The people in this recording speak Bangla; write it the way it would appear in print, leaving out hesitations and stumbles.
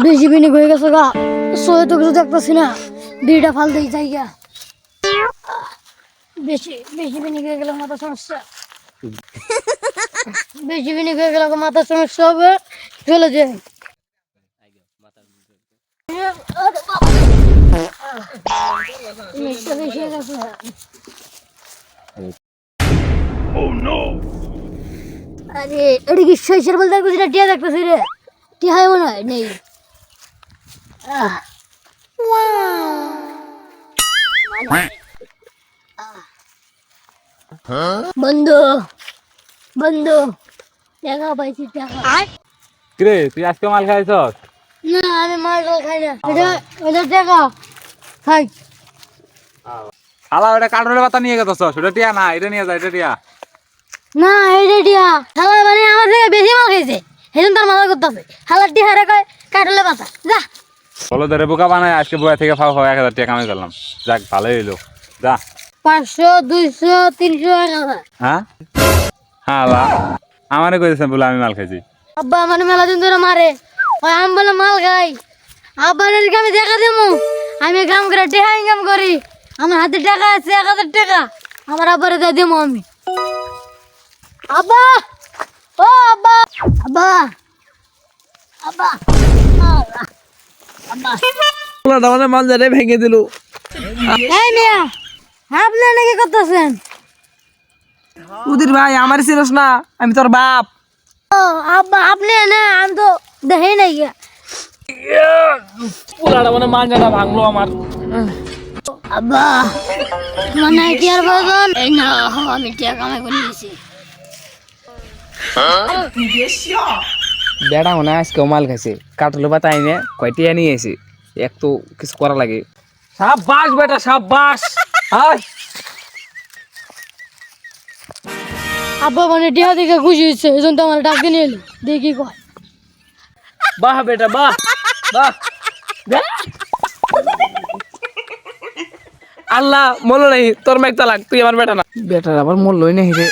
বেশি বিনি হয়ে গেছে গা, সয়ে তো কিছু দেখতেছি না, বিড়িটা ফাল দিয়ে যাই গা। বেশি বেশি বিনি হয়ে গেলে মাথা সমস্যা, বেশি বিনি হয়ে গেলে মাথা সমস্যা হবে, চলে যাই। বেশি হয়ে গেছে। আরে এটা কি শৈশব বলতে কিছু না, টিয়া দেখতেছি রে, টিয়া হয় মনে হয় নেই। বন্ধু বন্ধু টাকা পাইছি টাকা। কিরে তুই আজকে মাল খাইছস? না আমি মাল খাই না, এটা এটা টাকা খাই। শালা ওটা কাঠরের পাতা নিয়ে গেছস, ওটা টিয়া না, এটা নিয়ে যা, এটা টিয়া। না এটা টিয়া শালা মানে আমার থেকে বেশি মাল খাইছে, সেজন্য তার মাথা করতেছে। শালা টিয়া হারে কয় কাটলে পাতা যা। বলো ধরে বোকা বানায় আজকে বয়া থেকে ফাও 1000 টাকা কামাই করলাম। যাক ভালোই হইলো, যা। 500 200 300 1000। হ্যাঁ হালা আমারে কইতেছেন বলে আমি মাল খাইছি। আব্বা মানে মেলা দিন ধরে মারে, ওই আমি বলে মাল খাই। আব্বার এদিকে আমি দেখা দেবো, আমি কাম করে টাকা ইনকাম করি, আমার হাতে টাকা আছে 1000 টাকা, আমার আব্বারে দিয়ে দেবো আমি। আব্বা ও আব্বা আব্বা আব্বা আব্বা পোলাটা মানে মাঞ্জারে ভেঙে দিল। এই মিয়া আপনি নাকি করতেছেন? উদির ভাই আমার চিনস না, আমি তোর বাপ। ও আব্বা আপনি না, আমি তো দেখি নাই গিয়া। পোলাটা মানে মাঞ্জাটা ভাঙলো আমার। আব্বা মানে কি আর বলবেন, এই না আমি টাকা কামাই করে নিয়েছি। বেড়া মনে হয় আজকেও মাল খাইছে, কাটলো পাতা আইনে কয়টিয়া নিয়ে এসে, এক তো কিছু করা লাগে। সাব্বাস বেটা সাব্বাস। হাই আব্বা মানে টিয়া দিকে খুশি হচ্ছে, এই জন্য তো আমার ডাক নিয়ে এলো, দেখি কয়। বাহ বেটা বাহ বাহ। আল্লাহ মূল্য নেই তোর মেঘ তালাক, তুই আমার বেটা না। বেটার আবার মূল্যই নেই রে।